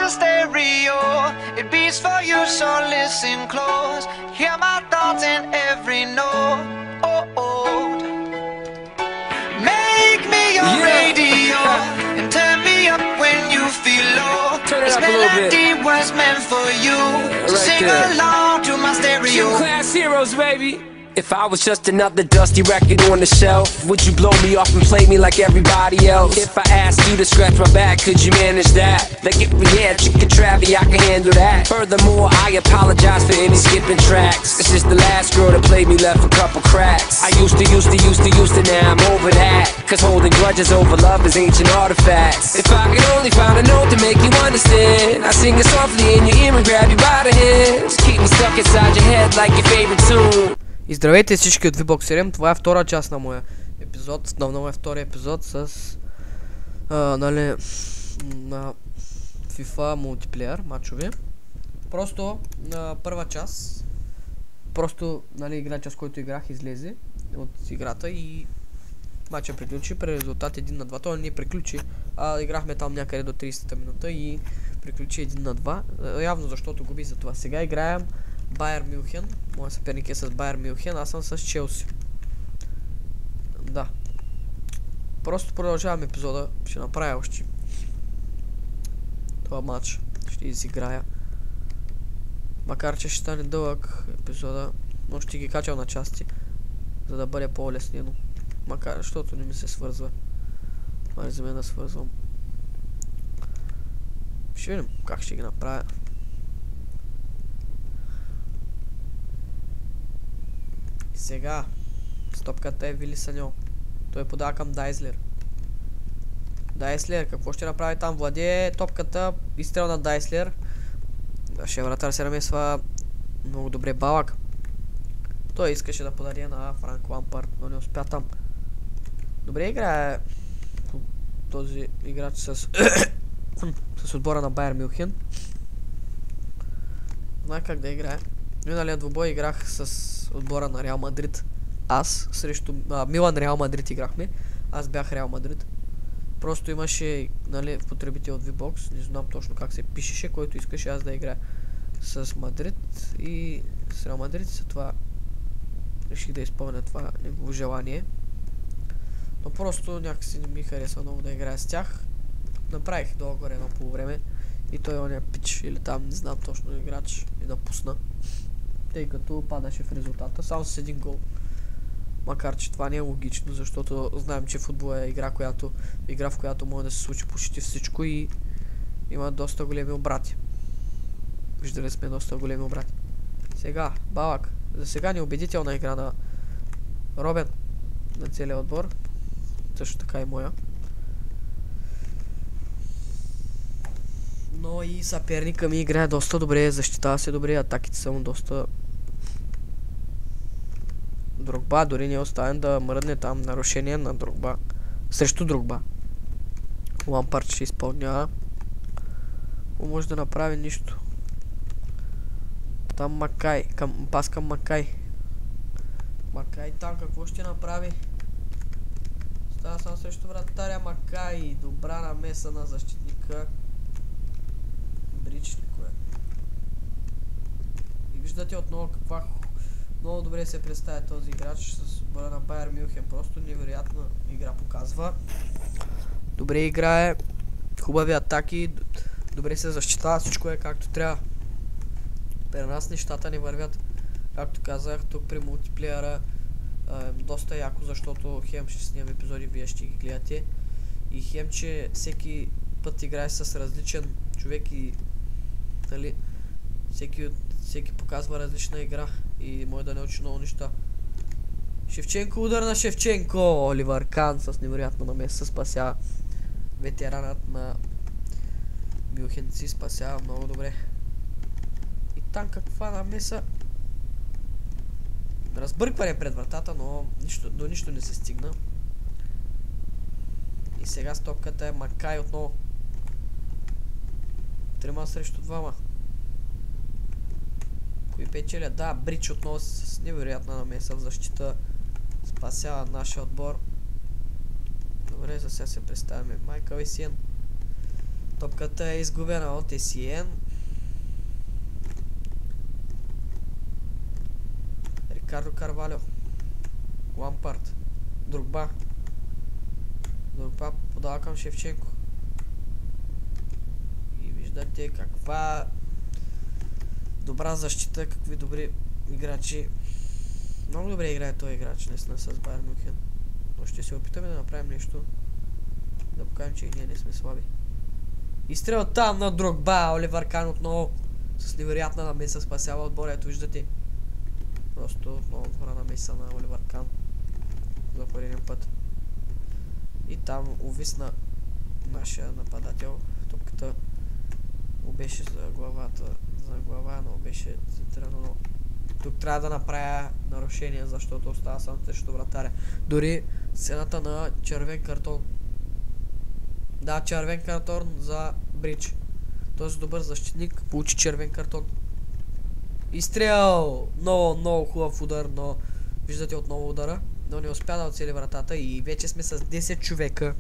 a stereo, it beats for you, so listen close. Hear my thoughts in every note. Make me your radio and turn me up when you feel low. This melody was meant for you, so sing along to my stereo. Class heroes, baby. If I was just another dusty record on the shelf, would you blow me off and play me like everybody else? If I asked you to scratch my back, could you manage that? Like if we had chicken travy, I can handle that. Furthermore, I apologize for any skipping tracks. This is the last girl that played me left a couple cracks. I used to, now I'm over that. Cause holding grudges over love is ancient artifacts. If I could only find a note to make you understand, I sing it softly in your ear and grab you by the hands. Keep me stuck inside your head like your favorite tune. И здравейте всички от VBOX 7, това е втора част на моя епизод, на моя втори епизод с нали, на FIFA мултиплеер матчове. Просто на първа част, просто нали, играча с който играх излезе от играта и матча приключи при резултат 1-2. Той не приключи, а играхме там някъде до 30-та минута и приключи 1-2, явно защото губи за това. Сега играем Байер Мюнхен. Моят съперник е с Байер Мюнхен, аз съм с Челси. Да. Просто продължавам епизода. Ще направя още това матч. Ще изиграя. Макар че ще стане дълъг епизода, но ще ги качам на части, за да бъде по-леснено. Макар, защото не ми се свързва. Май за мен да свързвам. Ще видим как ще ги направя. Сега, стопката е Вили Саньо. Той подава към Дайслер. Дайслер, какво ще направи там? Владее топката, изстрел на Дайслер. Нашия вратар се намесва много добре. Балак. Той искаше да подаде на Франк Лампард, но не успя там. Добре играе този играч с отбора на Байер Мюнхен. Знае как да играе. Миналия двубой играх с отбора на Реал Мадрид. Аз срещу Милан Реал Мадрид играхме. Аз бях Реал Мадрид. Просто имаше, нали, потребител от VBOX, не знам точно как се пишеше, който искаше аз да играя с Мадрид и с Реал Мадрид. За това реших да изпълня това негово желание. Но просто някакси не ми харесва много да играя с тях. Направих долу-горе едно полувреме и той оня пич или там, не знам точно играч, и напусна. Тъй като падаше в резултата, само с един гол. Макар че това не е логично, защото знаем, че футбол е игра, в която може да се случи почти всичко и има доста големи обрати. Виждали сме доста големи обрати. Сега, Балак. За сега неубедителна игра на Робен на целия отбор. Също така и моя. Но и съперника ми играе доста добре, защитава се добре, атаките са му доста... Дрогба дори не е оставен да мръдне там, нарушение на Дрогба. Срещу Дрогба. Лампард ще изпълнява. Но може да направи нищо. Там Макай, пас към Макай. Макай там какво ще направи? Става само срещу вратаря Макай. Добра намеса на защитника. Брич никой. И виждате отново каква много добре се представя този играч с отбора на Байер Мюнхен. Просто невероятна игра показва. Добре играе, хубави атаки, добре се защитава, всичко е както трябва. При нас нещата не вървят. Както казах, тук при мултиплеера доста яко, защото хем ще снимам епизоди, вие ще ги гледате. И хем, че всеки път играе с различен човек и нали, всеки показва различна игра и може да научи много неща. Шевченко, удар на Шевченко! Оливър Кан с невероятна намеса спася ветеранът на Мюнхенци, спася много добре. И там каква намеса? Разбъркване пред вратата, но до нищо не се стигна. И сега стопката е Макай отново. 3 срещу 2. Кои печелят? Да, Брич отново с невероятна намеса в защита. Спасява нашия отбор. Добре, за сега се представяме. Майкъл Есиен. Топката е изгубена от Есиен. Рикардо Карвалио. Лампард. Дрогба. Дрогба подава към Шевченко. И виждате каква добра защита, какви добри играчи. Много добре играе този играч наистина с Байер Мюнхен. Но ще се опитаме да направим нещо. Да покажем, че и ние не сме слаби. Изстрел там на Дрогба. Оливер Кан отново с невероятна намеса спасява отбора. Ето виждате. Просто много добра намеса на Оливер Кан. За пореден път. И там увисна нашия нападател. Топката му беше за главата. За глава, но беше центрирано. Тук трябва да направя нарушение, защото остава само срещу вратаря. Дори сцената на червен картон. Да, червен картон за Брич. Този добър защитник получи червен картон. Изстрел! Много хубав удар, но виждате отново удара. Но не успя да оцели вратата и вече сме с 10 човека.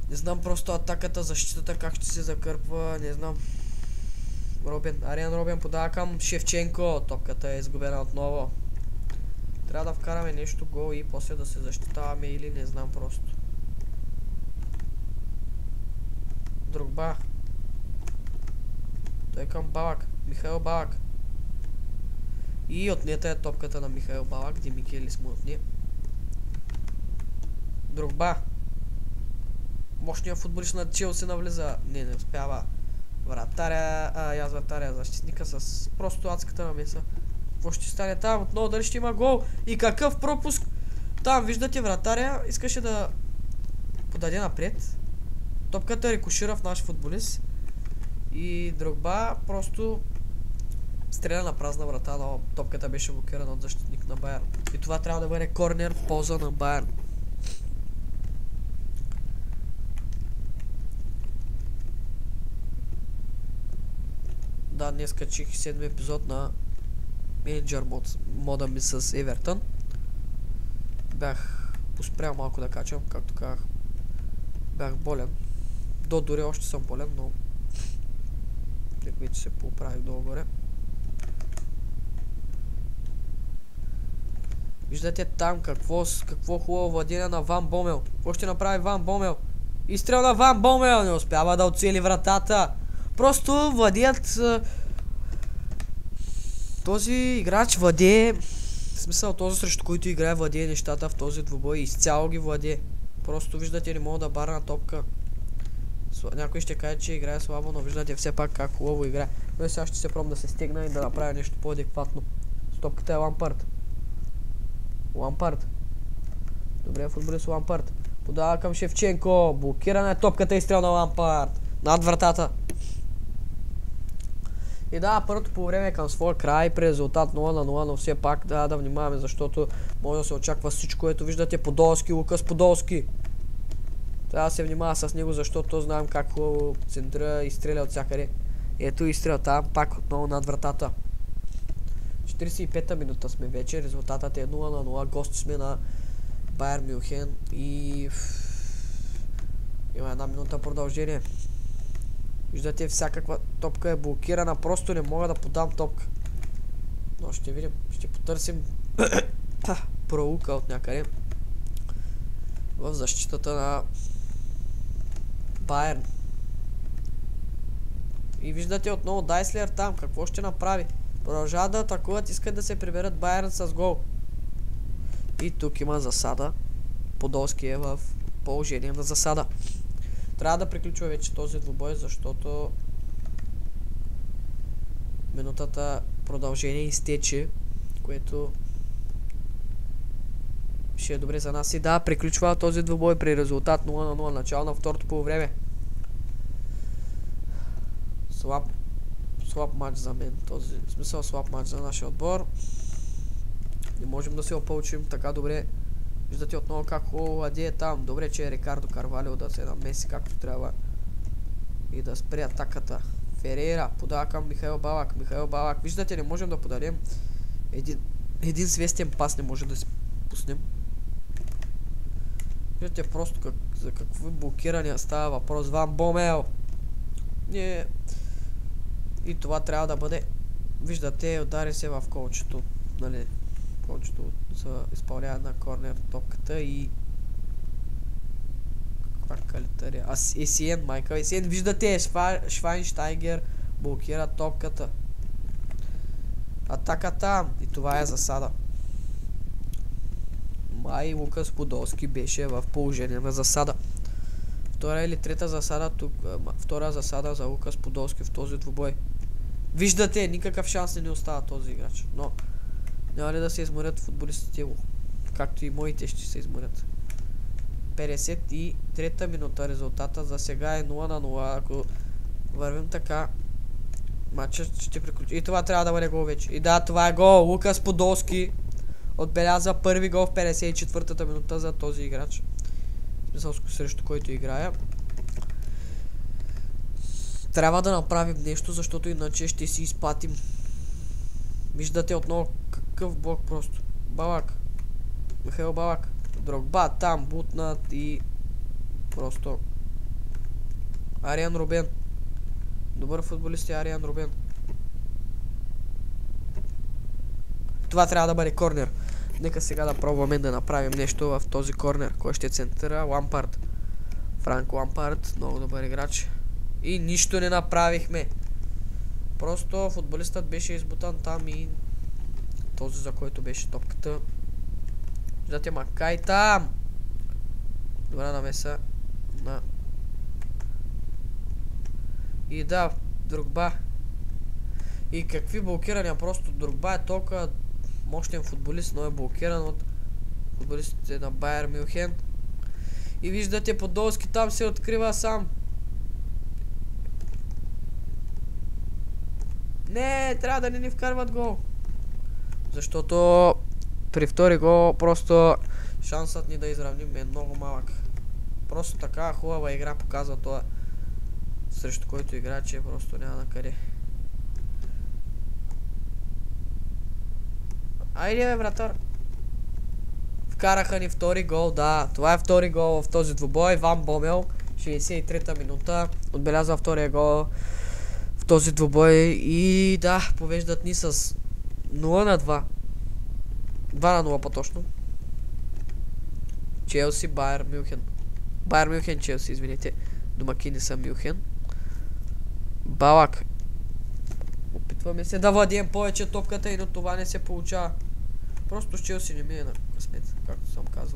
Не знам просто атаката, защитата как ще се закърпва, не знам. Ариан Робен подава към Шевченко. Топката е изгубена отново. Трябва да вкараме нещо гол и после да се защитаваме или не знам просто. Дрогба. Той е към Балак. Михаил Балак. И отнета е топката на Михаил Балак. Демикелис му отне. Дрогба. Мощният футболист на Челси навлиза. Не успява. Вратаря, защитника с просто адската намеса. Какво ще стане там? Отново дали ще има гол? И какъв пропуск? Там виждате вратаря искаше да подаде напред. Топката рикошира в наш футболист. И Дрогба просто стреля на празна врата, но топката беше блокирана от защитник на Байерн. И това трябва да бъде корнер в полза на Байерн. Да, днес качих 7 епизод на менеджер мода ми с Евертън. Бях поспрял малко да качам, както казах. Бях болен. Дори още съм болен, но вече се поправих долу-горе. Виждате там какво хубаво владение на Ван Бомел. Какво ще направи Ван Бомел? Изстрел на Ван Бомел! Не успява да оцели вратата. Просто владеят... Този играч владее... В смисъл този срещу който играе владее нещата в този двубой. Изцяло ги владее. Просто виждате не мога да барна топка. Някой ще каже, че играе слабо, но виждате все пак как хубаво играе. Но сега ще се пробвам да се стегна и да направя нещо по-адекватно. Топката е Лампард. Лампард. Добре, футболист Лампард. Подава към Шевченко. Блокирана е топката и стрел на Лампард. Над вратата. И да, първото по време е към своя край при резултат 0-0, но все пак да внимаваме, защото може да се очаква всичко. Ето виждате Подолски, Лукас Подолски. Трябва да се внимава с него, защото знаем как хубаво центра и стреля от всякъде. Ето и стрел там, пак отново над вратата. 45-та минута сме вече, резултатът е 0-0, гости сме на Байер Мюнхен и има една минута продължение. Виждате всякаква топка е блокирана, просто не мога да подам топка. Но ще видим, ще потърсим пролука от някъде в защитата на Байерн. И виждате отново Дайслер там, какво ще направи? Продължават да атакуват, искат да се приберат Байерн с гол. И тук има засада. Подолски е в положение на засада. Трябва да приключва вече този двубой, защото минутата продължение изтече, което ще е добре за нас. И да, приключва този двубой при резултат 0-0, начало на второто полувреме. Слаб матч за мен, този в смисъл слаб матч за нашия отбор. Не можем да се опълчим така добре. Виждате отново как владее е там. Добре, че е Рикардо Карвалио да се намеси както трябва и да спре атаката. Ферейра подава към Михаил Балак. Михаил Балак. Виждате, не можем да подадем един свестен пас, не може да си пуснем. Виждате просто за какви блокирания става въпрос. Ван Бомел. Не. И това трябва да бъде. Виждате, удари се в колчето. Нали? Колчето за изпълняване на корнер топката и... Каква калитария? Есиен, майка. Есиен, виждате, Швайнштайгер блокира топката. Атака там. И това е засада. Май Лукас Подолски беше в положение на засада. Втора или трета засада тук. Втора засада за Лукас Подолски в този двубой. Виждате, никакъв шанс не остава този играч. Но няма ли да се изморят футболистите му? Както и моите ще се изморят. 53-та минута резултата за сега е 0-0. Ако вървим така, матчът ще приключи. И това трябва да бъде гол вече. И да, това е гол. Лукас Подолски отбеляза първи гол в 54-та минута за този играч. Смисъл, срещу който играя. Трябва да направим нещо, защото иначе ще си изпатим. Виждате отново какъв блок просто. Балак. Михаил Балак. Дрогба там бутнат и просто Ариан Робен. Добър футболист е Ариан Робен. Това трябва да бъде корнер. Нека сега да пробваме да направим нещо в този корнер. Кой ще центъра? Лампард. Франк Лампард. Много добър играч. И нищо не направихме. Просто футболистът беше избутан там и този, за който беше топката. Виждате, Макай там. Добра намеса на... И да, Дрогба. И какви блокирания, просто Дрогба е толкова мощен футболист, но е блокиран от футболистите на Байер Мюнхен. И виждате, Подолски там се открива сам. Не, трябва да не ни вкарват гол. Защото при втори гол просто шансът ни да изравним е много малък. Просто така хубава игра показва това, срещу който игра, че просто няма на къде. Айде бе, вратар. Вкараха ни втори гол, да. Това е втори гол в този двубой. Ван Бомел, 63-та минута. Отбелязва втория гол в този двубой. И да, повеждат ни с 0-2. 2-0 по-точно. Челси, Байер Мюнхен. Байер Мюнхен, Челси, извините. Домакини са Мюнхен. Балак. Опитваме се да владеем повече топката и на това не се получава. Просто с Челси не ми е на късмет, както съм казвал.